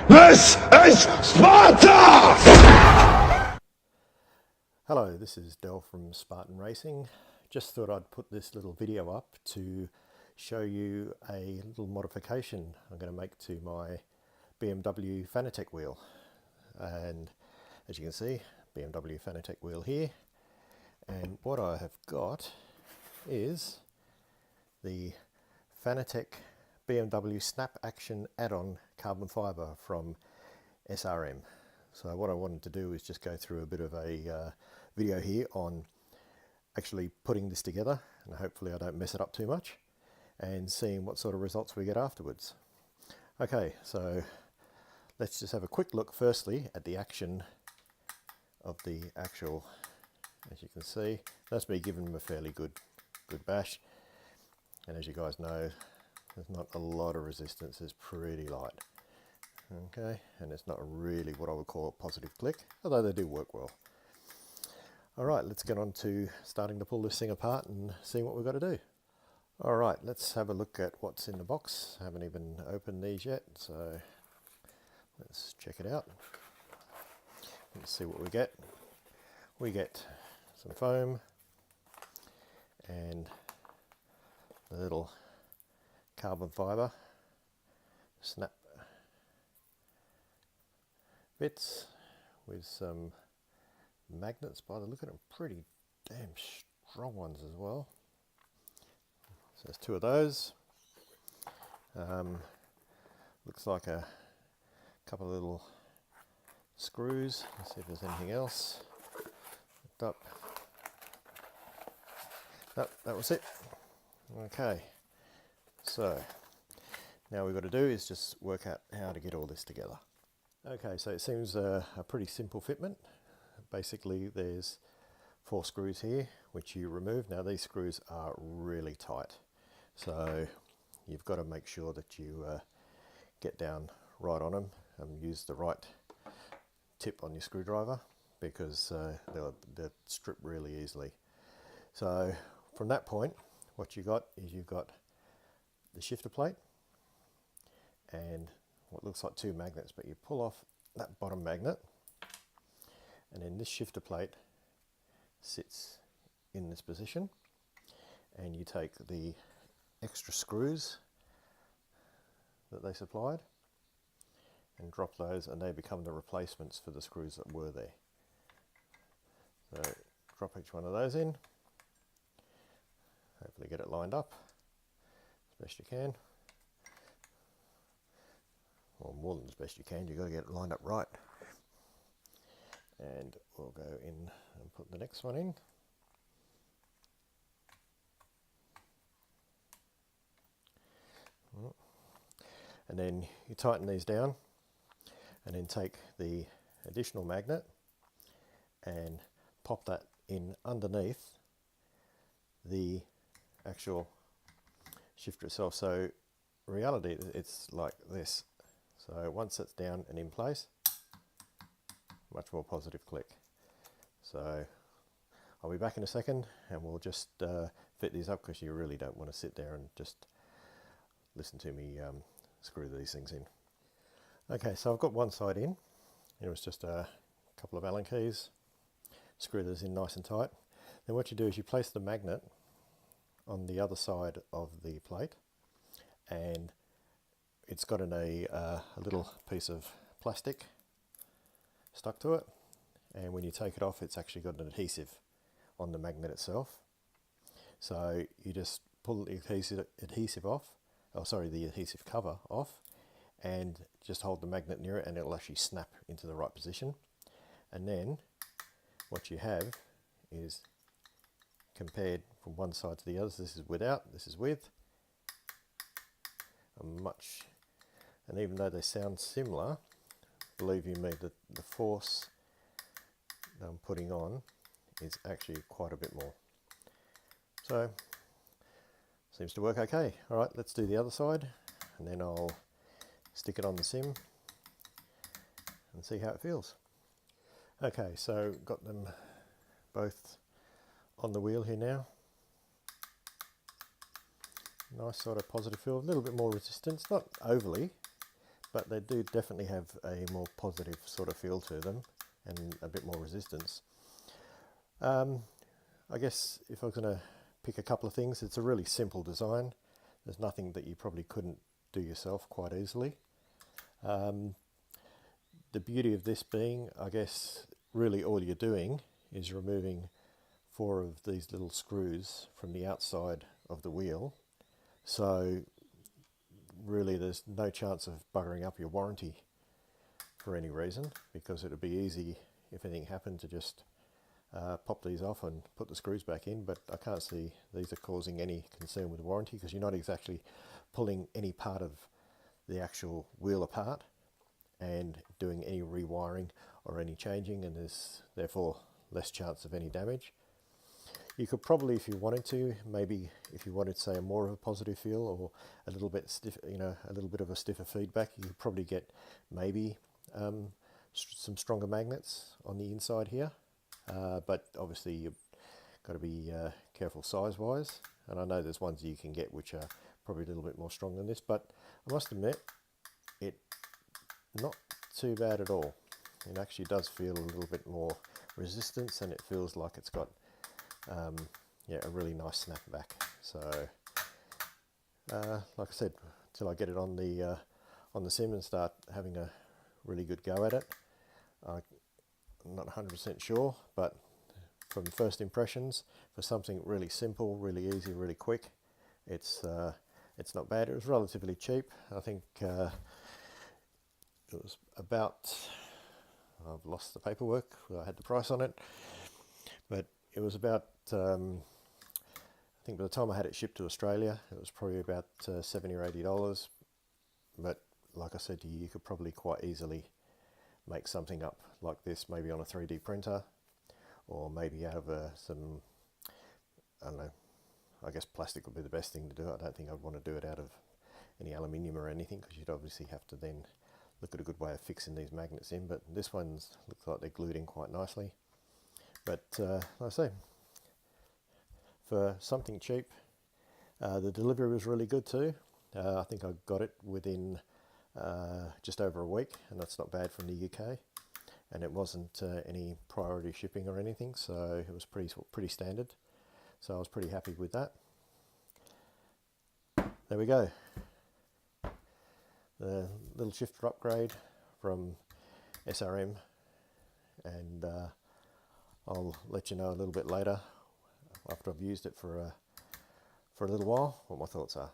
This is Sparta! Hello, this is Del from Spartan Racing. Just thought I'd put this little video up to show you a little modification I'm going to make to my BMW Fanatec wheel. And as you can see, BMW Fanatec wheel here. And what I have got is the Fanatec BMW Snap Action add-on carbon fibre from SRM. So what I wanted to do is just go through a bit of a video here on actually putting this together, and hopefully I don't mess it up too much, and seeing what sort of results we get afterwards. Okay, so let's just have a quick look firstly at the action of the actual, as you can see, that's me giving them a fairly good bash, and as you guys know, there's not a lot of resistance, it's pretty light. Okay, and it's not really what I would call a positive click, although they do work well. Alright, let's get on to starting to pull this thing apart and seeing what we've got to do. Alright, let's have a look at what's in the box. I haven't even opened these yet, so let's check it out. Let's see what we get. We get some foam and the little carbon fibre snap bits with some magnets, by the look at them, pretty damn strong ones as well. So there's two of those. Looks like a couple of little screws. Let's see if there's anything else. Looked up. Nope, that was it. Okay, so now we've got to do is just work out how to get all this together. Okay, so it seems a pretty simple fitment. Basically there's 4 screws here which you remove. Now these screws are really tight, so you've got to make sure that you get down right on them and use the right tip on your screwdriver, because they'll strip really easily. So from that point, what you got is you've got the shifter plate and what looks like 2 magnets, but you pull off that bottom magnet and then this shifter plate sits in this position, and you take the extra screws that they supplied and drop those, and they become the replacements for the screws that were there. So drop each one of those in, hopefully get it lined up as best you can. Well, more than as best you can, you've got to get it lined up right. And we'll go in and put the next one in. And then you tighten these down and then take the additional magnet and pop that in underneath the actual shifter itself. So in reality it's like this. So once it's down and in place, much more positive click. So I'll be back in a second and we'll just fit these up, because you really don't want to sit there and just listen to me screw these things in. Okay, so I've got one side in. It was just a couple of Allen keys. Screw those in nice and tight. Then what you do is you place the magnet on the other side of the plate, and it's got in a little piece of plastic stuck to it, and when you take it off it's actually got an adhesive on the magnet itself. So you just pull the adhesive off, the adhesive cover off, and just hold the magnet near it and it'll actually snap into the right position. And then what you have is, compared from one side to the other, this is without, this is with, and even though they sound similar, believe you me, the force that I'm putting on is actually quite a bit more. So seems to work okay. Alright, let's do the other side, and then I'll stick it on the sim and see how it feels. Okay, so got them both on the wheel here now. Nice sort of positive feel, a little bit more resistance, not overly, but they do definitely have a more positive sort of feel to them and a bit more resistance. I guess if I was going to pick a couple of things, it's a really simple design. There's nothing that you probably couldn't do yourself quite easily. The beauty of this being, I guess, really all you're doing is removing 4 of these little screws from the outside of the wheel. So really there's no chance of buggering up your warranty for any reason, because it would be easy if anything happened to just pop these off and put the screws back in. But I can't see these are causing any concern with warranty, because you're not exactly pulling any part of the actual wheel apart and doing any rewiring or any changing, and there's therefore less chance of any damage. You could probably, if you wanted to, maybe if you wanted, say, more of a positive feel or a little bit stiff, you know, a little bit of a stiffer feedback, you could probably get maybe some stronger magnets on the inside here. But obviously you've got to be careful size-wise, and I know there's ones you can get which are probably a little bit more strong than this, but I must admit, it's not too bad at all. It actually does feel a little bit more resistance, and it feels like it's got yeah, a really nice snap back. So like I said, until I get it on the sim and start having a really good go at it, I'm not 100% sure, but from first impressions, for something really simple, really easy, really quick, it's not bad. It was relatively cheap. I think it was about, I've lost the paperwork, I had the price on it, but it was about, I think by the time I had it shipped to Australia, it was probably about $70 or $80. But like I said to you, you could probably quite easily make something up like this, maybe on a 3D printer, or maybe out of some, I don't know, I guess plastic would be the best thing to do. I don't think I'd want to do it out of any aluminium or anything, because you'd obviously have to then look at a good way of fixing these magnets in. But this one's looks like they're glued in quite nicely. But like I say, for something cheap, the delivery was really good too. I think I got it within just over a week, and that's not bad from the UK. And it wasn't any priority shipping or anything, so it was pretty standard. So I was pretty happy with that. There we go. The little shifter upgrade from SRM, and I'll let you know a little bit later, after I've used it for a little while, what my thoughts are.